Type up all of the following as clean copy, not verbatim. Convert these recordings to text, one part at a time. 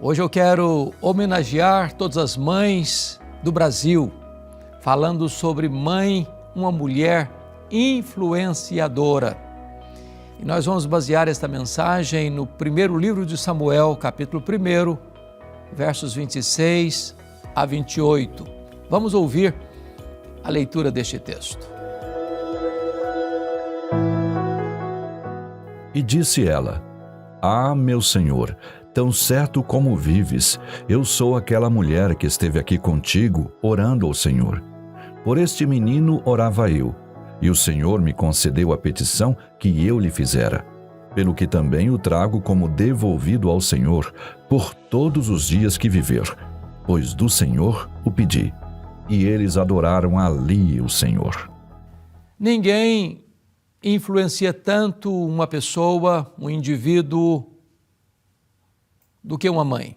Hoje eu quero homenagear todas as mães do Brasil, falando sobre mãe, uma mulher influenciadora. E nós vamos basear esta mensagem no primeiro livro de Samuel, capítulo 1, versos 26 a 28. Vamos ouvir a leitura deste texto. E disse ela: Ah, meu Senhor, tão certo como vives, eu sou aquela mulher que esteve aqui contigo, orando ao Senhor. Por este menino orava eu, e o Senhor me concedeu a petição que eu lhe fizera, pelo que também o trago como devolvido ao Senhor por todos os dias que viver, pois do Senhor o pedi. E eles adoraram ali o Senhor. Ninguém influencia tanto uma pessoa, um indivíduo, do que uma mãe.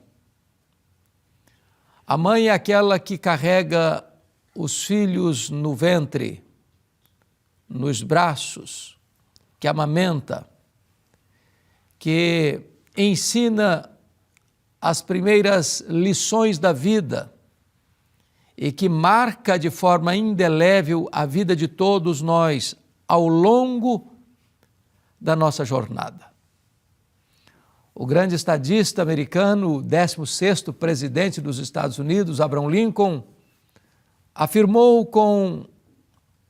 A mãe é aquela que carrega os filhos no ventre, nos braços, que amamenta, que ensina as primeiras lições da vida e que marca de forma indelével a vida de todos nós ao longo da nossa jornada. O grande estadista americano, o 16º presidente dos Estados Unidos, Abraham Lincoln, afirmou com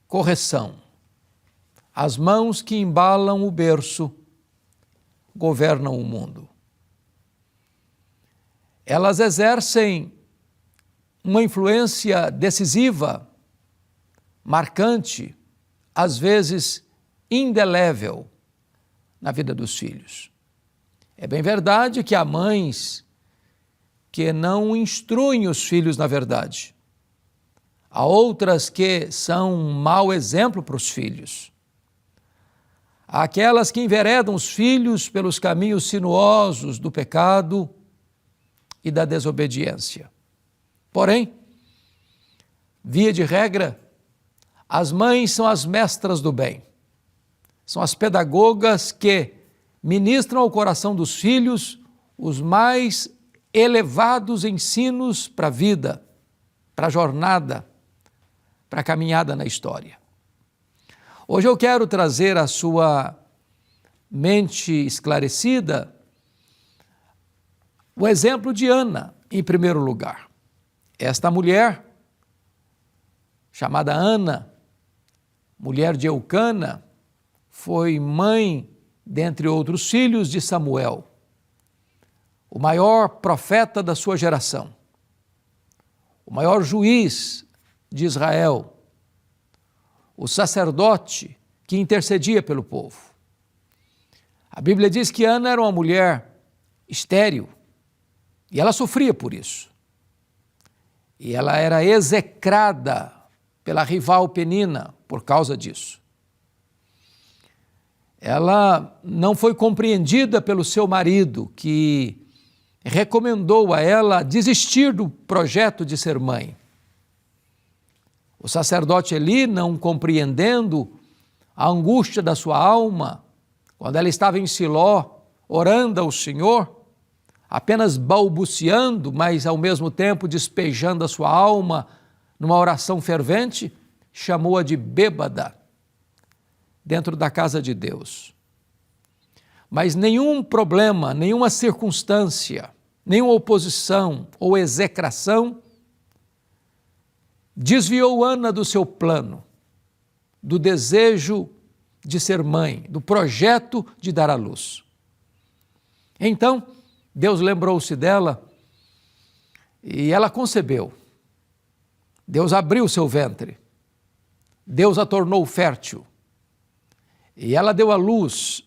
correção: as mãos que embalam o berço governam o mundo. Elas exercem uma influência decisiva, marcante, às vezes indelével, na vida dos filhos. É bem verdade que há mães que não instruem os filhos na verdade. Há outras que são um mau exemplo para os filhos. Há aquelas que enveredam os filhos pelos caminhos sinuosos do pecado e da desobediência. Porém, via de regra, as mães são as mestras do bem. São as pedagogas que ministram ao coração dos filhos os mais elevados ensinos para a vida, para a jornada, para a caminhada na história. Hoje eu quero trazer à sua mente esclarecida o exemplo de Ana, em primeiro lugar. Esta mulher, chamada Ana, mulher de Eucana, foi mãe, dentre outros filhos, de Samuel, o maior profeta da sua geração, o maior juiz de Israel, o sacerdote que intercedia pelo povo. A Bíblia diz que Ana era uma mulher estéril e ela sofria por isso. E ela era execrada pela rival Penina por causa disso. Ela não foi compreendida pelo seu marido, que recomendou a ela desistir do projeto de ser mãe. O sacerdote Eli, não compreendendo a angústia da sua alma, quando ela estava em Siló, orando ao Senhor, apenas balbuciando, mas ao mesmo tempo despejando a sua alma numa oração fervente, chamou-a de bêbada dentro da casa de Deus. Mas nenhum problema, nenhuma circunstância, nenhuma oposição ou execração desviou Ana do seu plano, do desejo de ser mãe, do projeto de dar à luz. Então, Deus lembrou-se dela e ela concebeu. Deus abriu seu ventre, Deus a tornou fértil e ela deu à luz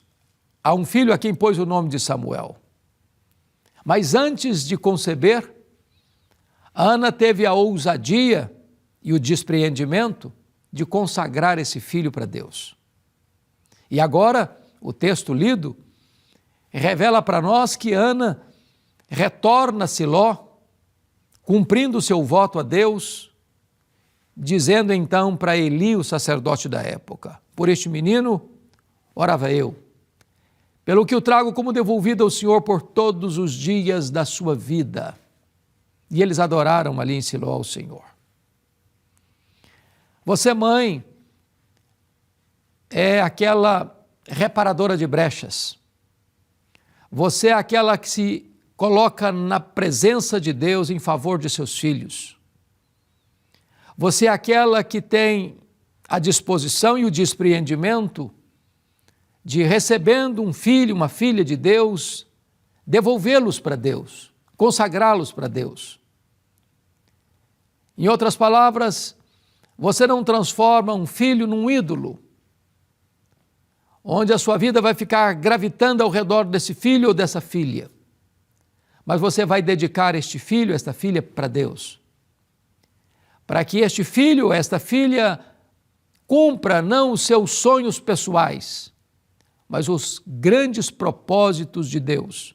a um filho a quem pôs o nome de Samuel. Mas antes de conceber, Ana teve a ousadia e o despreendimento de consagrar esse filho para Deus. E agora, o texto lido revela para nós que Ana retorna a Siló, cumprindo o seu voto a Deus, dizendo então para Eli, o sacerdote da época: por este menino orava eu, pelo que o trago como devolvido ao Senhor por todos os dias da sua vida. E eles adoraram ali em Siló ao Senhor. Você, mãe, é aquela reparadora de brechas. Você é aquela que se coloca na presença de Deus em favor de seus filhos. Você é aquela que tem a disposição e o despreendimento de, recebendo um filho, uma filha de Deus, devolvê-los para Deus, consagrá-los para Deus. Em outras palavras, você não transforma um filho num ídolo, onde a sua vida vai ficar gravitando ao redor desse filho ou dessa filha. Mas você vai dedicar este filho, esta filha para Deus. Para que este filho, esta filha, cumpra não os seus sonhos pessoais, mas os grandes propósitos de Deus,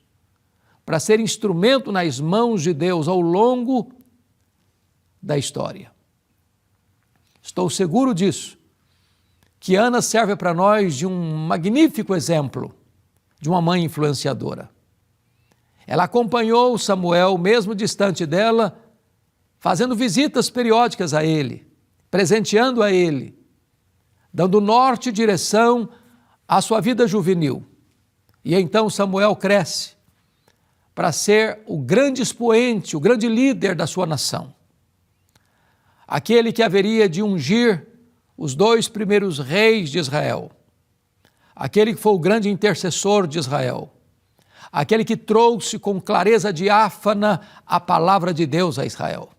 para ser instrumento nas mãos de Deus ao longo da história. Estou seguro disso, que Ana serve para nós de um magnífico exemplo de uma mãe influenciadora. Ela acompanhou Samuel, mesmo distante dela, fazendo visitas periódicas a ele, presenteando a ele, dando norte e direção à sua vida juvenil. E então Samuel cresce para ser o grande expoente, o grande líder da sua nação. Aquele que haveria de ungir os 2 primeiros reis de Israel. Aquele que foi o grande intercessor de Israel. Aquele que trouxe com clareza diáfana a palavra de Deus a Israel.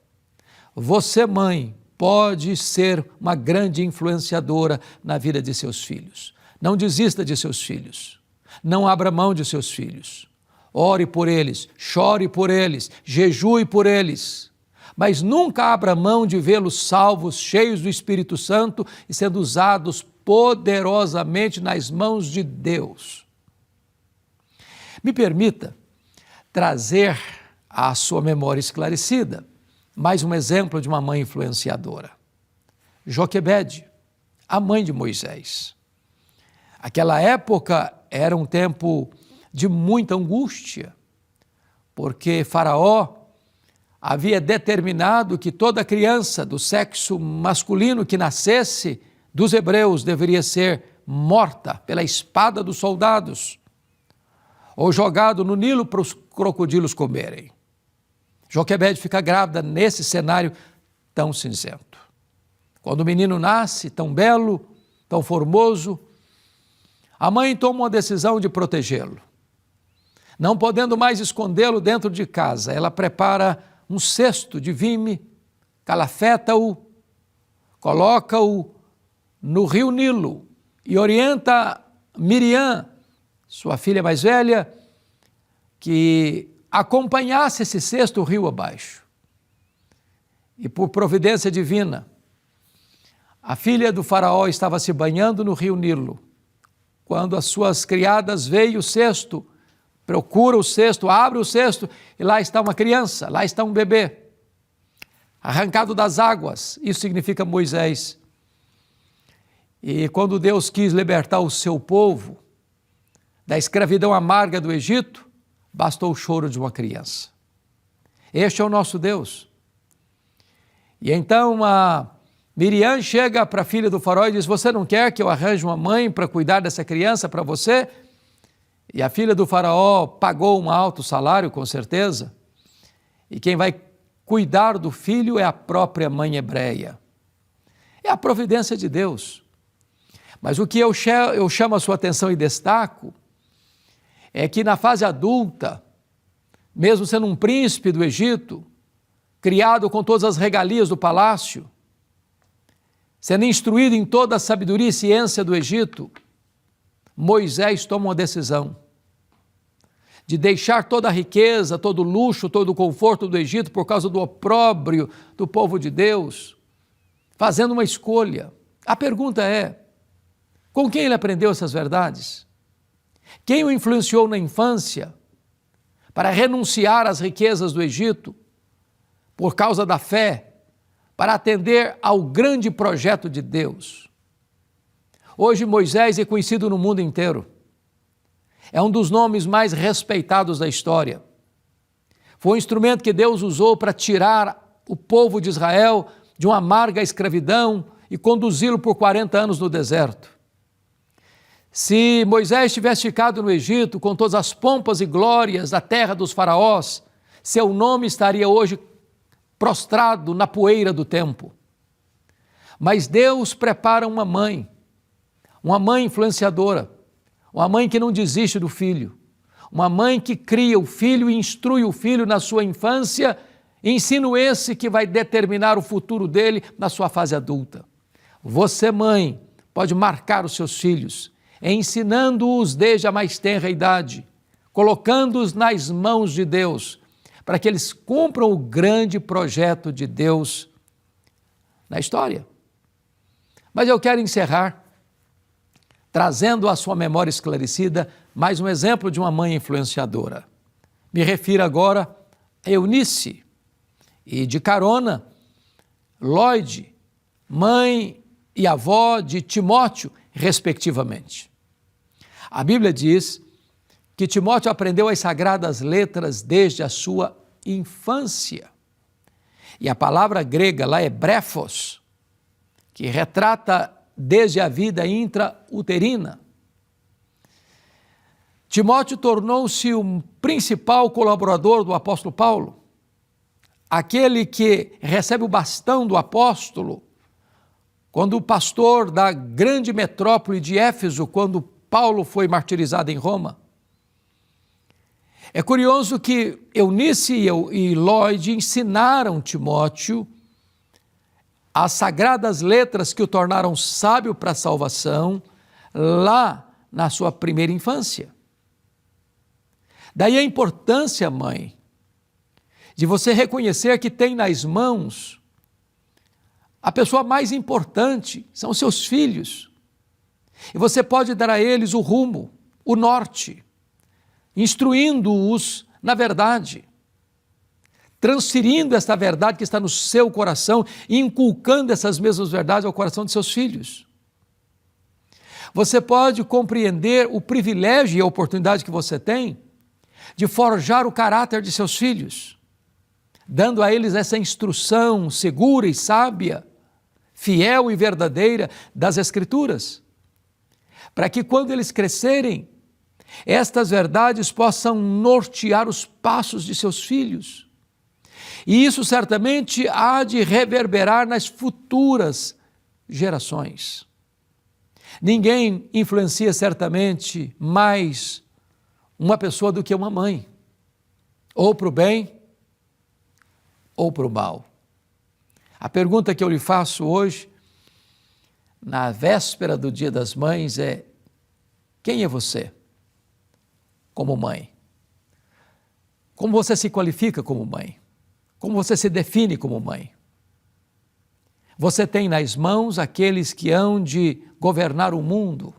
Você, mãe, pode ser uma grande influenciadora na vida de seus filhos. Não desista de seus filhos. Não abra mão de seus filhos. Ore por eles, chore por eles, jejue por eles. Mas nunca abra mão de vê-los salvos, cheios do Espírito Santo e sendo usados poderosamente nas mãos de Deus. Me permita trazer à sua memória esclarecida mais um exemplo de uma mãe influenciadora. Joquebede, a mãe de Moisés. Aquela época era um tempo de muita angústia, porque Faraó havia determinado que toda criança do sexo masculino que nascesse dos hebreus deveria ser morta pela espada dos soldados ou jogado no Nilo para os crocodilos comerem. Joquebede fica grávida nesse cenário tão cinzento. Quando o menino nasce, tão belo, tão formoso, a mãe toma uma decisão de protegê-lo. Não podendo mais escondê-lo dentro de casa, ela prepara um cesto de vime, calafeta-o, coloca-o no rio Nilo e orienta Miriam, sua filha mais velha, que acompanhasse esse cesto rio abaixo. E por providência divina, a filha do faraó estava se banhando no rio Nilo. Quando as suas criadas veem o cesto, procura o cesto, abre o cesto e lá está uma criança, lá está um bebê, arrancado das águas. Isso significa Moisés. E quando Deus quis libertar o seu povo da escravidão amarga do Egito, bastou o choro de uma criança. Este é o nosso Deus. E então a Miriam chega para a filha do faraó e diz: você não quer que eu arranje uma mãe para cuidar dessa criança para você? E a filha do faraó pagou um alto salário, com certeza, e quem vai cuidar do filho é a própria mãe hebreia. É a providência de Deus. Mas o que eu chamo a sua atenção e destaco é que na fase adulta, mesmo sendo um príncipe do Egito, criado com todas as regalias do palácio, sendo instruído em toda a sabedoria e ciência do Egito, Moisés toma uma decisão de deixar toda a riqueza, todo o luxo, todo o conforto do Egito por causa do opróbrio do povo de Deus, fazendo uma escolha. A pergunta é: com quem ele aprendeu essas verdades? Quem o influenciou na infância para renunciar às riquezas do Egito por causa da fé, para atender ao grande projeto de Deus? Hoje Moisés é conhecido no mundo inteiro. É um dos nomes mais respeitados da história. Foi um instrumento que Deus usou para tirar o povo de Israel de uma amarga escravidão e conduzi-lo por 40 anos no deserto. Se Moisés tivesse ficado no Egito com todas as pompas e glórias da terra dos faraós, seu nome estaria hoje prostrado na poeira do tempo. Mas Deus prepara uma mãe influenciadora, uma mãe que não desiste do filho, uma mãe que cria o filho e instrui o filho na sua infância, ensino esse que vai determinar o futuro dele na sua fase adulta. Você, mãe, pode marcar os seus filhos, ensinando-os desde a mais tenra idade, colocando-os nas mãos de Deus, para que eles cumpram o grande projeto de Deus na história. Mas eu quero encerrar trazendo à sua memória esclarecida mais um exemplo de uma mãe influenciadora. Me refiro agora a Eunice e, de carona, Lloyd, mãe e avó de Timóteo, respectivamente. A Bíblia diz que Timóteo aprendeu as sagradas letras desde a sua infância. E a palavra grega lá é brefos, que retrata desde a vida intrauterina. Timóteo tornou-se o principal colaborador do apóstolo Paulo, aquele que recebe o bastão do apóstolo quando o pastor da grande metrópole de Éfeso, quando Paulo foi martirizado em Roma. É curioso que Eunice e Lloyd ensinaram Timóteo as sagradas letras que o tornaram sábio para a salvação lá na sua primeira infância. Daí a importância, mãe, de você reconhecer que tem nas mãos a pessoa mais importante, são os seus filhos. E você pode dar a eles o rumo, o norte, instruindo-os na verdade, transferindo esta verdade que está no seu coração e inculcando essas mesmas verdades ao coração de seus filhos. Você pode compreender o privilégio e a oportunidade que você tem de forjar o caráter de seus filhos, dando a eles essa instrução segura e sábia, fiel e verdadeira das Escrituras, para que quando eles crescerem, estas verdades possam nortear os passos de seus filhos. E isso certamente há de reverberar nas futuras gerações. Ninguém influencia certamente mais uma pessoa do que uma mãe, ou para o bem ou para o mal. A pergunta que eu lhe faço hoje, na véspera do Dia das Mães, é: quem é você como mãe? Como você se qualifica como mãe? Como você se define como mãe? Você tem nas mãos aqueles que hão de governar o mundo,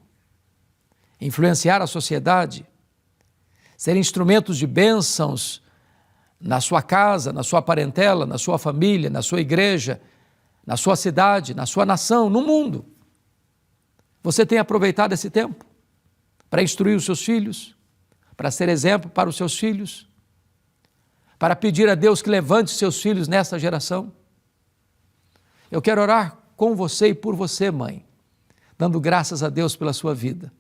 influenciar a sociedade, ser instrumentos de bênçãos na sua casa, na sua parentela, na sua família, na sua igreja, na sua cidade, na sua nação, no mundo. Você tem aproveitado esse tempo para instruir os seus filhos, para ser exemplo para os seus filhos, para pedir a Deus que levante seus filhos nessa geração? Eu quero orar com você e por você, mãe, dando graças a Deus pela sua vida,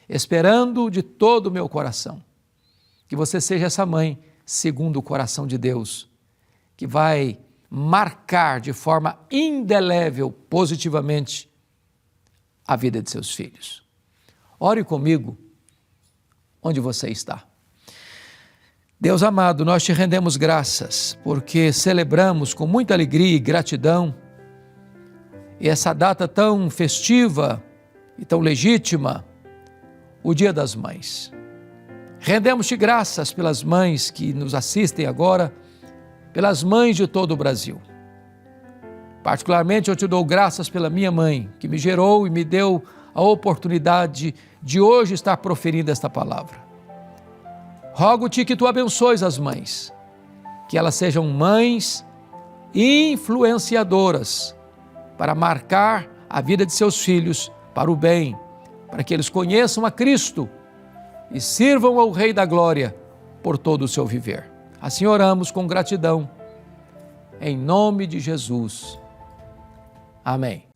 esperando de todo o meu coração que você seja essa mãe segundo o coração de Deus, que vai marcar de forma indelével, positivamente, a vida de seus filhos. Ore comigo onde você está. Deus amado, nós te rendemos graças, porque celebramos com muita alegria e gratidão e essa data tão festiva e tão legítima, o Dia das Mães. Rendemos-te graças pelas mães que nos assistem agora, pelas mães de todo o Brasil. Particularmente eu te dou graças pela minha mãe, que me gerou e me deu a oportunidade de hoje estar proferindo esta palavra. Rogo-te que tu abençoes as mães, que elas sejam mães influenciadoras para marcar a vida de seus filhos para o bem, para que eles conheçam a Cristo e sirvam ao Rei da Glória por todo o seu viver. Assim oramos com gratidão, em nome de Jesus. Amém.